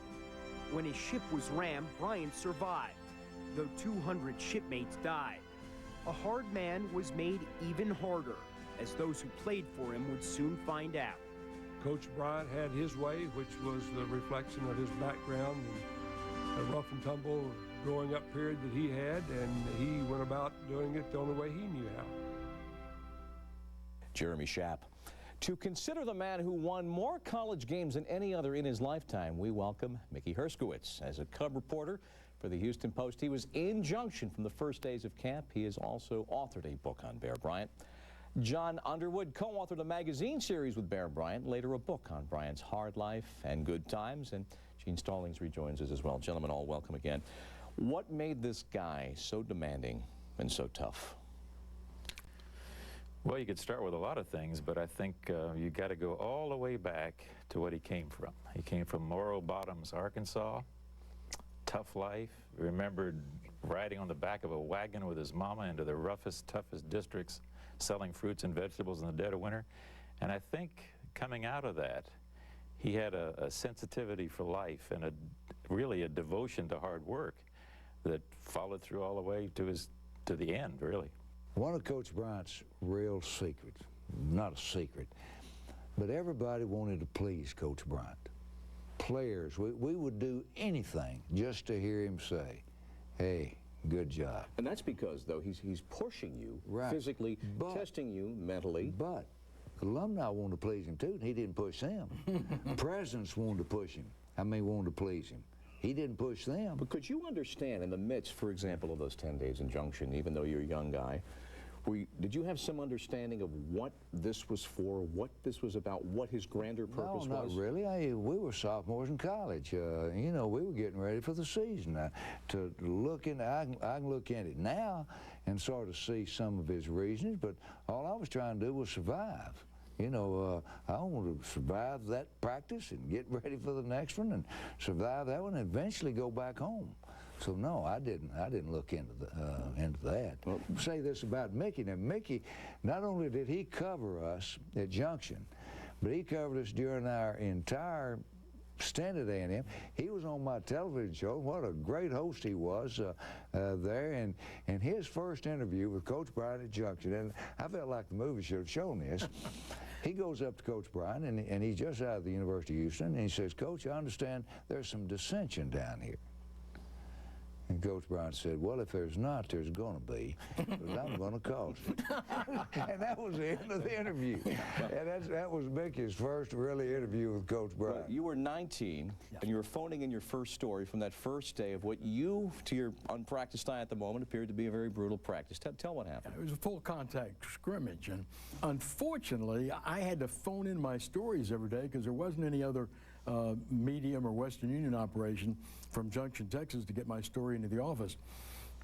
When his ship was rammed, Bryant survived, though 200 shipmates died. A hard man was made even harder, as those who played for him would soon find out. Coach Bryant had his way, which was the reflection of his background and the rough and tumble growing up period that he had, and he went about doing it the only way he knew how. Jeremy Schaap. To consider the man who won more college games than any other in his lifetime, we welcome Mickey Herskowitz. As a Cub reporter for the Houston Post, he was in Junction from the first days of camp. He has also authored a book on Bear Bryant. John Underwood co-authored a magazine series with Bear Bryant, later a book on Bryant's hard life and good times, and Gene Stallings rejoins us as well. Gentlemen, all welcome again. What made this guy so demanding and so tough? Well, you could start with a lot of things, but I think you got to go all the way back to what he came from. He came from Morro Bottoms, Arkansas. Tough life. Remembered riding on the back of a wagon with his mama into the roughest, toughest districts, selling fruits and vegetables in the dead of winter. And I think coming out of that, he had a sensitivity for life and really a devotion to hard work that followed through all the way to the end, really. One of Coach Bryant's real secrets, not a secret, but everybody wanted to please Coach Bryant. Players, we would do anything just to hear him say, "Hey, good job." And that's because, though, he's pushing you physically, testing you mentally. But alumni wanted to please him, too, and he didn't push them. Presidents wanted to push him. Wanted to please him. He didn't push them. But could you understand in the midst, for example, of those 10 days in Junction, even though you're a young guy, did you have some understanding of what this was for, what this was about, what his grander purpose was? No, not really. We were sophomores in college. You know, we were getting ready for the season. To look in, I can look at it now and sort of see some of his reasons, but all I was trying to do was survive. You know, I wanted to survive that practice and get ready for the next one and survive that one and eventually go back home. So no, I didn't look into that. Well, say this about Mickey. Now Mickey, not only did he cover us at Junction, but he covered us during our entire stint at A&M. He was on my television show. What a great host he was there. And his first interview with Coach Bryant at Junction, and I felt like the movie should have shown this. He goes up to Coach Bryant, and he's just out of the University of Houston, and he says, "Coach, I understand there's some dissension down here." And Coach Bryant said, "Well, if there's not, there's going to be, because I'm going to cause it." And that was the end of the interview. And that was Mickey's first really interview with Coach Bryant. Well, you were 19, and you were phoning in your first story from that first day of what you, to your unpracticed eye at the moment, appeared to be a very brutal practice. Tell what happened. It was a full contact scrimmage, and unfortunately, I had to phone in my stories every day because there wasn't any other medium or Western Union operation from Junction, Texas to get my story into the office.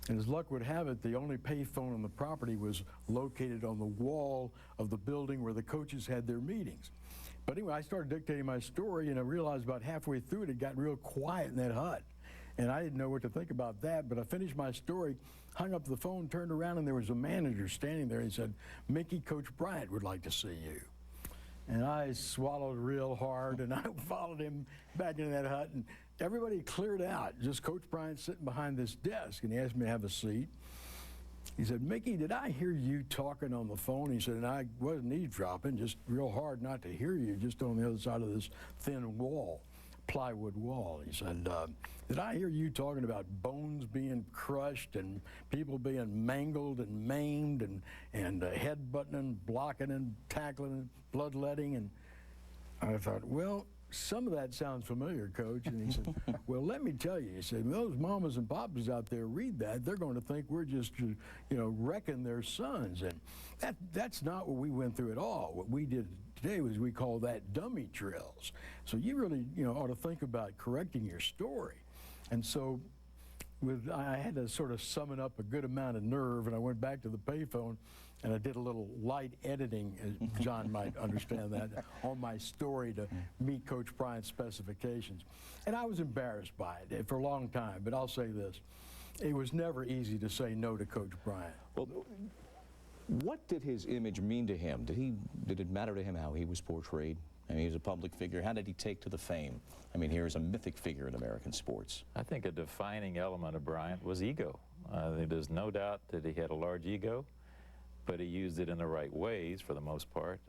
And as luck would have it, the only pay phone on the property was located on the wall of the building where the coaches had their meetings. But anyway, I started dictating my story, and I realized about halfway through it got real quiet in that hut. And I didn't know what to think about that, but I finished my story, hung up the phone, turned around, and there was a manager standing there. He said, "Mickey, Coach Bryant would like to see you." And I swallowed real hard, and I followed him back into that hut, and everybody cleared out, just Coach Bryant sitting behind this desk, and he asked me to have a seat. He said, Mickey, did I hear you talking on the phone? He said, and I wasn't eavesdropping, just real hard not to hear you, just on the other side of this thin wall, plywood wall. He said, did I hear you talking about bones being crushed and people being mangled and maimed and head-butting and blocking and tackling and bloodletting? And I thought, well, some of that sounds familiar, Coach. And he said, well, let me tell you. He said, those mamas and papas out there read that, they're going to think we're just, you know, wrecking their sons. And that's not what we went through at all. What we did today was we call that dummy drills. So you really, you know, ought to think about correcting your story. And so I had to sort of summon up a good amount of nerve, and I went back to the payphone and I did a little light editing, as John might understand that, on my story to meet Coach Bryant's specifications. And I was embarrassed by it for a long time, but I'll say this. It was never easy to say no to Coach Bryant. Well, what did his image mean to him? Did it matter to him how he was portrayed? I mean, he was a public figure. How did he take to the fame? I mean, here's a mythic figure in American sports. I think a defining element of Bryant was ego. There's no doubt that he had a large ego, but he used it in the right ways for the most part.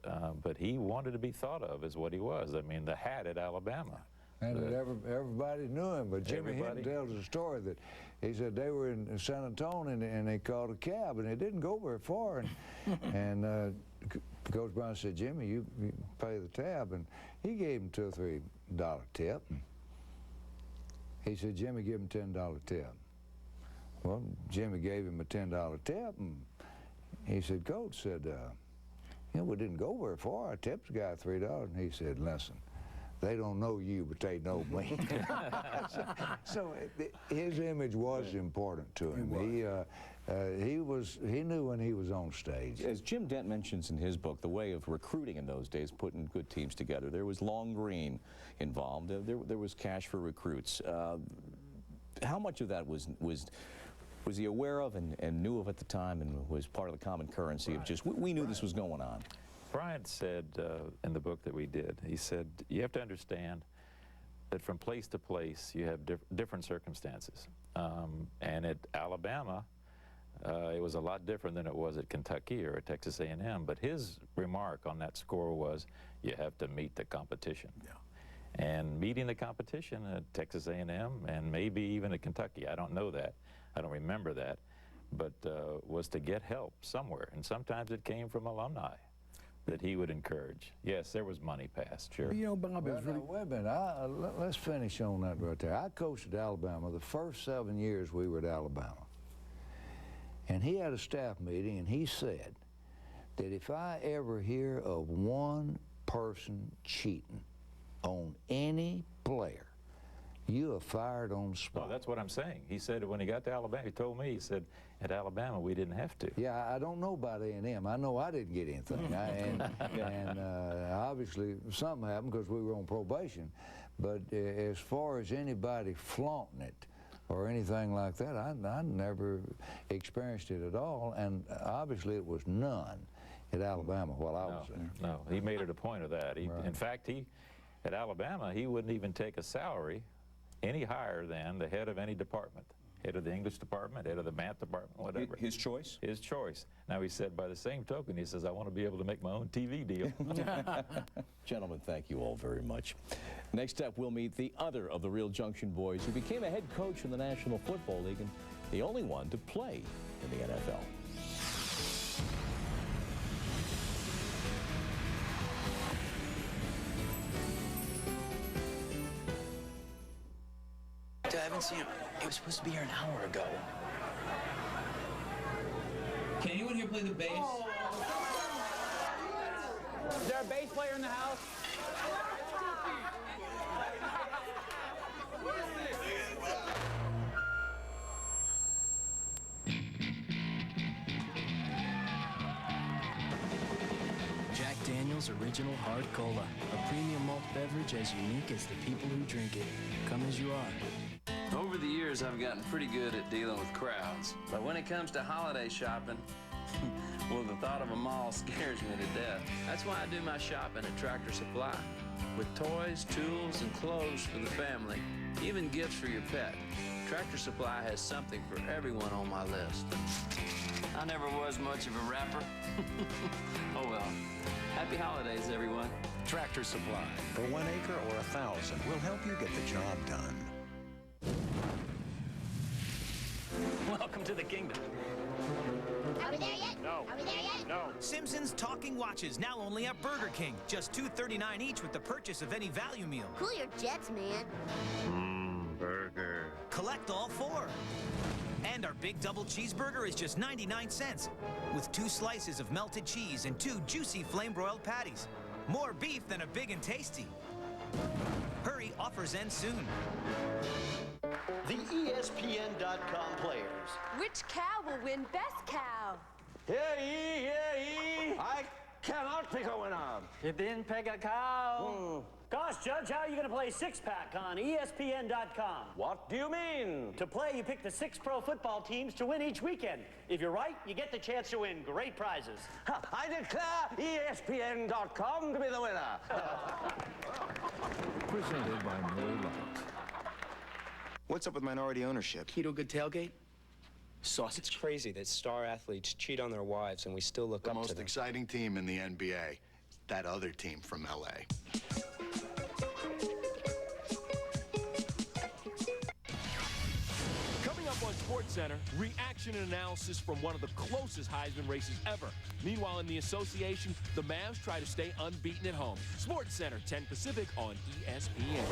But he wanted to be thought of as what he was. I mean, the hat at Alabama. And everybody knew him, but Jimmy Hinton tells a story that he said they were in San Antonio and they called a cab and it didn't go very far. And Coach Brown said, Jimmy, you pay the tab. And he gave him $2 or $3 tip. He said, Jimmy, give him $10 tip. Well, Jimmy gave him a $10 tip. And he said, Coach said, you know, we didn't go very far. I tipped the guy $3. And he said, listen, they don't know you, but they know me. so his image was important to him. He knew when he was on stage. As Jim Dent mentions in his book, the way of recruiting in those days, putting good teams together, there was long green involved. There was cash for recruits. How much of that was he aware of and knew of at the time and was part of the common currency of just, we knew this was going on? Bryant said in the book that we did, he said, you have to understand that from place to place you have different circumstances. And at Alabama, it was a lot different than it was at Kentucky or at Texas A&M. But his remark on that score was, you have to meet the competition. Yeah. And meeting the competition at Texas A&M and maybe even at Kentucky, I don't know that, I don't remember that, but was to get help somewhere. And sometimes it came from alumni that he would encourage. Yes, there was money passed, sure. You know, Bob, wait a minute, let's finish on that right there. I coached at Alabama the first 7 years we were at Alabama. And he had a staff meeting and he said that if I ever hear of one person cheating on any player, you are fired on the spot. Well, that's what I'm saying. He said when he got to Alabama, he told me, he said, at Alabama, we didn't have to. Yeah, I don't know about A&M. I know I didn't get anything. and obviously something happened because we were on probation. But as far as anybody flaunting it or anything like that, I never experienced it at all. And obviously it was none at Alabama while I was there. No, he made it a point of that. Right. In fact, at Alabama, he wouldn't even take a salary any higher than the head of any department. Head of the English department, head of the math department, whatever. His choice? His choice. Now he said by the same token, he says, I want to be able to make my own TV deal. Gentlemen, thank you all very much. Next up, we'll meet the other of the real Junction boys who became a head coach in the National Football League and the only one to play in the NFL. I haven't seen him. He was supposed to be here an hour ago. Can anyone here play the bass? Oh. Is there a bass player in the house? Jack Daniel's Original Hard Cola, a premium malt beverage as unique as the people who drink it. Come as you are. Over the years, I've gotten pretty good at dealing with crowds. But when it comes to holiday shopping, well, the thought of a mall scares me to death. That's why I do my shopping at Tractor Supply. with toys, tools, and clothes for the family, even gifts for your pet. Tractor Supply has something for everyone on my list. I never was much of a rapper. Oh well. Happy holidays, everyone. Tractor Supply. For 1 acre or 1,000, we'll help you get the job done. Welcome to the kingdom. Are we there yet? No. Are we there yet? No. Simpsons Talking Watches, now only at Burger King. Just $2.39 each with the purchase of any value meal. Cool your jets, man. Burger. Collect all 4. And our big double cheeseburger is just 99 cents, with 2 slices of melted cheese and 2 juicy flame-broiled patties. More beef than a Big and Tasty. Hurry, offers end soon. The ESPN.com players. Which cow will win best cow? Hear ye, hear ye. I cannot pick a winner. You didn't pick a cow? Gosh, Judge, how are you going to play 6-pack on ESPN.com? What do you mean? To play, you pick the 6 pro football teams to win each weekend. If you're right, you get the chance to win great prizes. I declare ESPN.com to be the winner. Presented by Miller Lite. What's up with minority ownership? Keto good tailgate? Sauce. It's crazy that star athletes cheat on their wives and we still look up to them. The most exciting team in the NBA, that other team from LA. Coming up on SportsCenter, reaction and analysis from one of the closest Heisman races ever. Meanwhile, in the association, the Mavs try to stay unbeaten at home. SportsCenter, 10 Pacific on ESPN.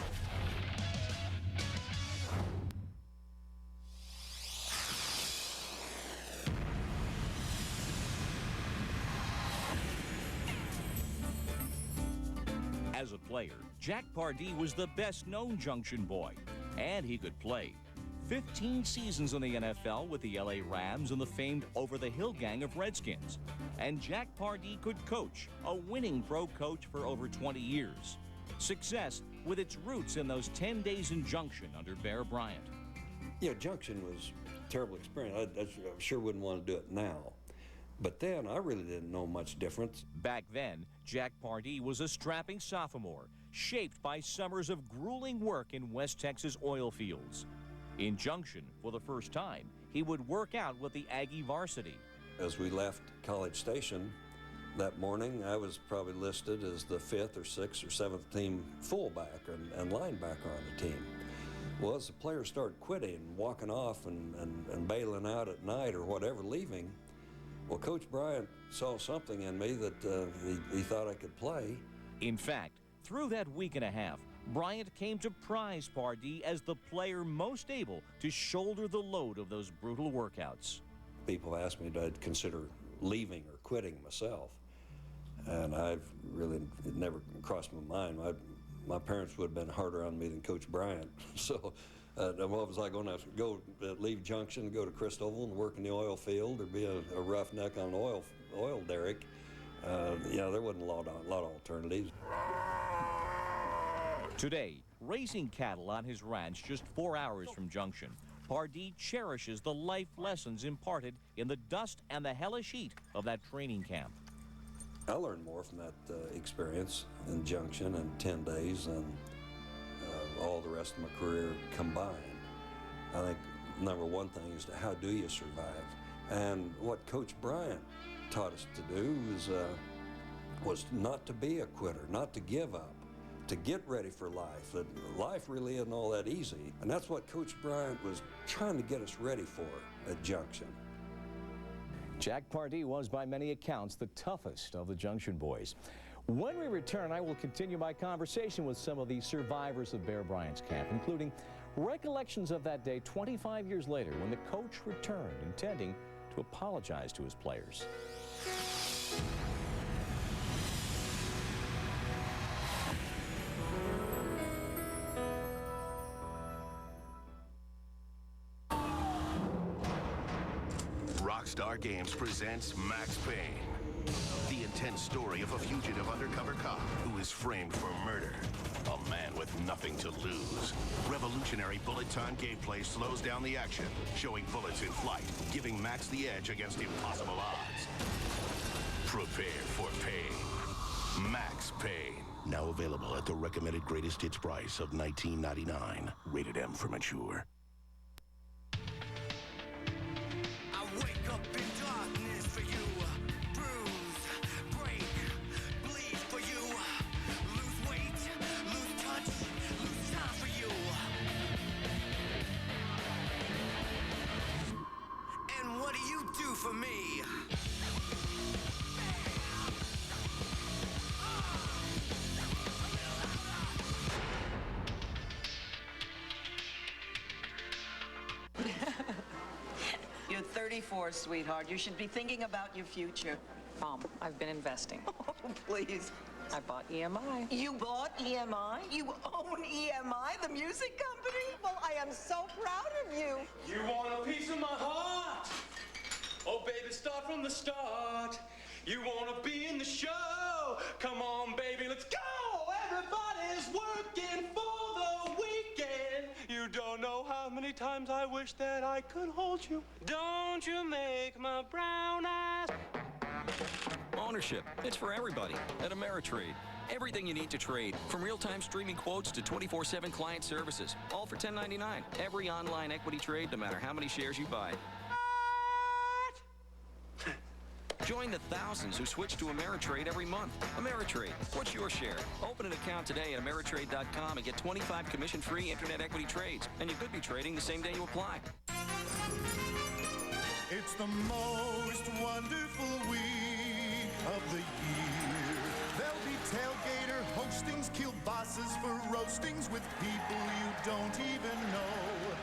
As a player, Jack Pardee was the best-known Junction boy, and he could play. 15 seasons in the NFL with the LA Rams and the famed Over-the-Hill gang of Redskins. And Jack Pardee could coach, a winning pro coach for over 20 years. Success with its roots in those 10 days in Junction under Bear Bryant. Yeah, Junction was a terrible experience. I sure wouldn't want to do it now. But then, I really didn't know much difference. Back then, Jack Pardee was a strapping sophomore, shaped by summers of grueling work in West Texas oil fields. In Junction, for the first time, he would work out with the Aggie varsity. As we left College Station that morning, I was probably listed as the 5th or 6th or 7th team fullback and linebacker on the team. Well, as the players started quitting and walking off and bailing out at night or whatever, leaving, well, Coach Bryant saw something in me that he thought I could play. In fact, through that week and a half, Bryant came to prize Pardee as the player most able to shoulder the load of those brutal workouts. People asked me to consider leaving or quitting myself, and I've really, it never crossed my mind. My parents would have been harder on me than Coach Bryant, so what was I going to go leave Junction, go to Christoval and work in the oil field, or be a roughneck on an oil derrick? There wasn't a lot of alternatives. Today, raising cattle on his ranch just 4 hours from Junction, Pardee cherishes the life lessons imparted in the dust and the hellish heat of that training camp. I learned more from that experience in Junction in 10 days than all the rest of my career combined. I think number one thing is how do you survive? And what Coach Bryant taught us to do was not to be a quitter, not to give up, to get ready for life. That life really isn't all that easy. And that's what Coach Bryant was trying to get us ready for at Junction. Jack Pardee was, by many accounts, the toughest of the Junction boys. When we return, I will continue my conversation with some of the survivors of Bear Bryant's camp, including recollections of that day 25 years later when the coach returned, intending to apologize to his players. Rockstar Games presents Max Payne, the intense story of a fugitive undercover cop who is framed for murder. A man with nothing to lose. Revolutionary bullet-time gameplay slows down the action, showing bullets in flight, giving Max the edge against impossible odds. Prepare for pain. Max Payne. Now available at the recommended greatest hits price of $19.99. Rated M for mature. I wake up in darkness for you. Bruise, break, bleed for you. Lose weight, lose touch, lose time for you. And what do you do for me? You're 34, sweetheart. You should be thinking about your future. Mom, I've been investing. Oh, please. I bought EMI. You bought EMI? You own EMI, the music company? Well, I am so proud of you. You want a piece of my heart? Oh, baby, start from the start. You want to be in the show? Come on, baby, let's go! Everybody's working for the weekend. You don't know how many times I wish that I could hold you. Don't you make my brown eyes... Ownership. It's for everybody at Ameritrade. Everything you need to trade, from real-time streaming quotes to 24/7 client services, all for $10.99. Every online equity trade, no matter how many shares you buy. Join the thousands who switch to Ameritrade every month. Ameritrade, what's your share? Open an account today at Ameritrade.com and get 25 commission-free internet equity trades. And you could be trading the same day you apply. It's the most wonderful week of the year. There'll be tailgater hostings, kielbasa's for roastings with people you don't even know.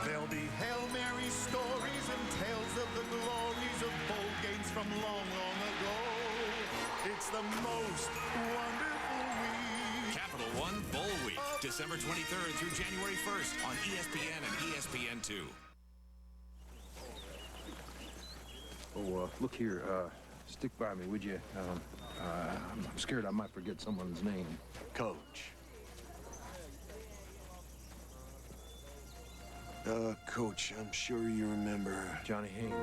There'll be Hail Mary stories and tales of the glories of bowl games from long, long ago. It's the most wonderful week. Capital One Bowl Week, December 23rd through January 1st on ESPN and ESPN2. Oh, look here, stick by me, would you? I'm scared I might forget someone's name. Coach. Coach, I'm sure you remember. Johnny Haynes.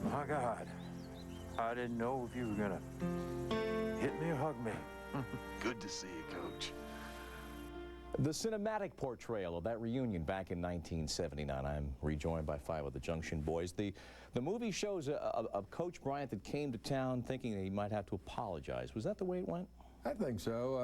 My God. I didn't know if you were gonna hit me or hug me. Good to see you, Coach. The cinematic portrayal of that reunion back in 1979. I'm rejoined by 5 of the Junction boys. The movie shows a Coach Bryant that came to town thinking that he might have to apologize. Was that the way it went? I think so.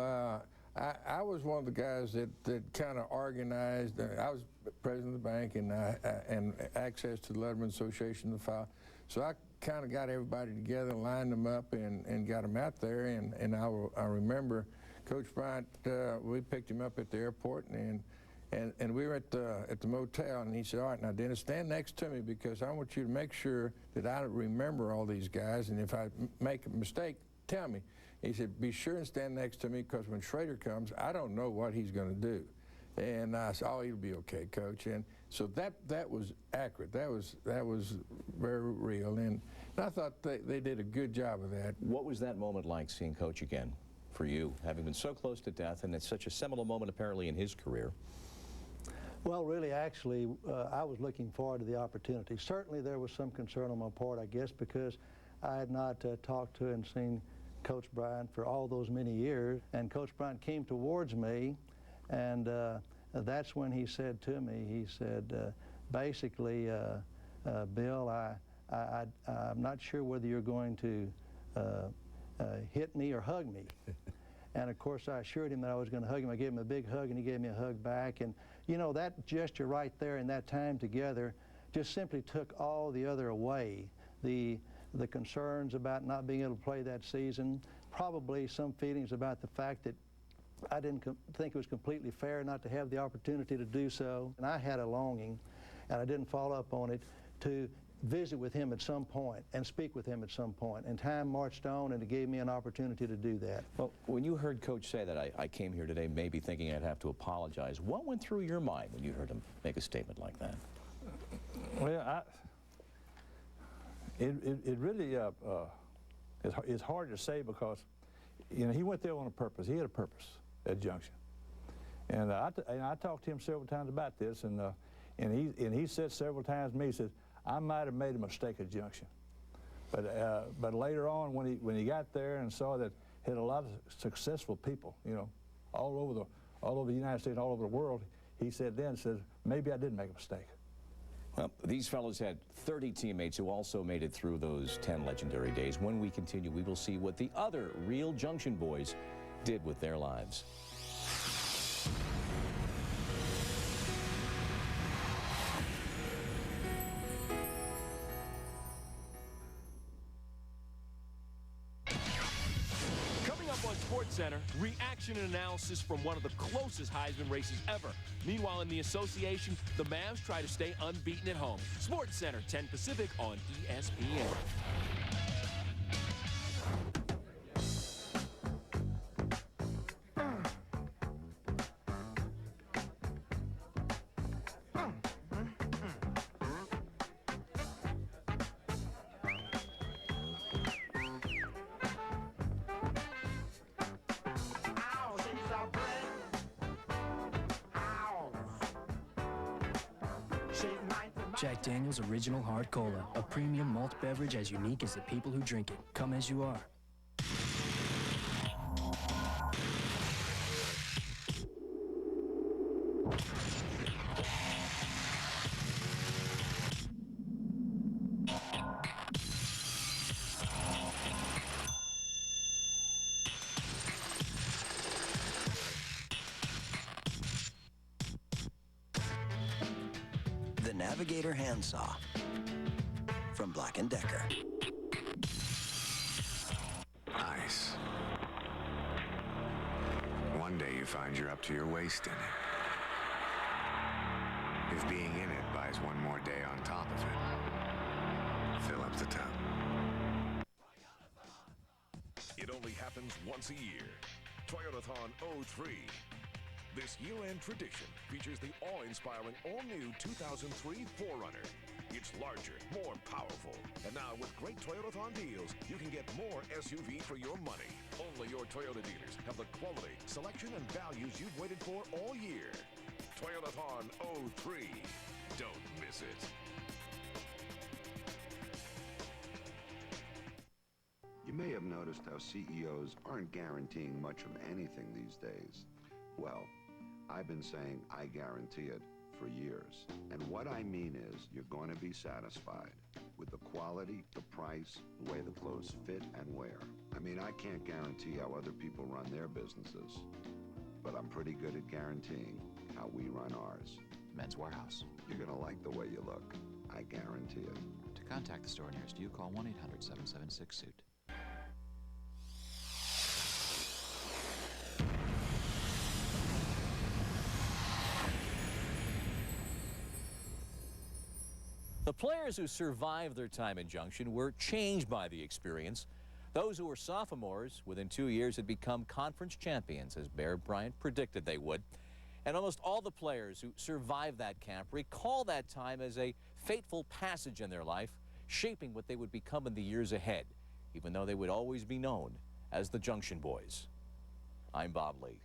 I was one of the guys that kind of organized. I was president of the bank and access to the Letterman Association to file. So I kind of got everybody together, lined them up, and got them out there. And I remember Coach Bryant, we picked him up at the airport, and we were at the motel, and he said, all right, now, Dennis, stand next to me because I want you to make sure that I remember all these guys, and if I make a mistake, tell me. He said, be sure and stand next to me because when Schrader comes, I don't know what he's going to do. And I said, oh, he'll be okay, Coach. And so that was accurate. That was very real. And I thought they did a good job of that. What was that moment like, seeing Coach again for you, having been so close to death, and it's such a seminal moment apparently in his career? Well, really, actually, I was looking forward to the opportunity. Certainly there was some concern on my part, I guess, because I had not talked to and seen Coach Bryant for all those many years. And Coach Bryant came towards me, and that's when he said to me, he said, basically, Bill, I'm not sure whether you're going to hit me or hug me. And of course I assured him that I was going to hug him. I gave him a big hug and he gave me a hug back. And you know, that gesture right there and that time together just simply took all the other away. The concerns about not being able to play that season, probably some feelings about the fact that I didn't think it was completely fair not to have the opportunity to do so. And I had a longing, and I didn't follow up on it, to visit with him at some point and speak with him at some point. And time marched on, and it gave me an opportunity to do that. Well, when you heard Coach say that, I came here today maybe thinking I'd have to apologize, what went through your mind when you heard him make a statement like that? Well, it really is hard to say because you know, he went there on a purpose. He had a purpose at Junction. And I talked to him several times about this, and he said several times to me, he said, I might have made a mistake at Junction. But later on, when he got there and saw that he had a lot of successful people, you know, all over the United States, all over the world, he said, maybe I did make a mistake. Well, these fellows had 30 teammates who also made it through those 10 legendary days. When we continue, we will see what the other real Junction boys did with their lives. Center, reaction and analysis from one of the closest Heisman races ever. Meanwhile, in the association, the Mavs try to stay unbeaten at home. Sports Center, 10 Pacific on ESPN. Jack Daniel's Original Hard Cola, a premium malt beverage as unique as the people who drink it. Come as you are. The Navigator handsaw from Black & Decker. Nice. One day you find you're up to your waist in it. If being in it buys one more day on top of it, fill up the tub. It only happens once a year. Toyotathon 03. This year-end tradition features the awe-inspiring all-new 2003 4Runner. It's larger, more powerful. And now with great Toyotathon deals, you can get more SUV for your money. Only your Toyota dealers have the quality, selection, and values you've waited for all year. Toyotathon 03. Don't miss it. You may have noticed how CEOs aren't guaranteeing much of anything these days. Well, I've been saying I guarantee it for years. And what I mean is you're going to be satisfied with the quality, the price, the way the clothes fit and wear. I mean, I can't guarantee how other people run their businesses, but I'm pretty good at guaranteeing how we run ours. Men's Warehouse. You're going to like the way you look. I guarantee it. To contact the store nearest you, call 1-800-776-SUIT. The players who survived their time in Junction were changed by the experience. Those who were sophomores within 2 years had become conference champions, as Bear Bryant predicted they would. And almost all the players who survived that camp recall that time as a fateful passage in their life, shaping what they would become in the years ahead, even though they would always be known as the Junction Boys. I'm Bob Lee.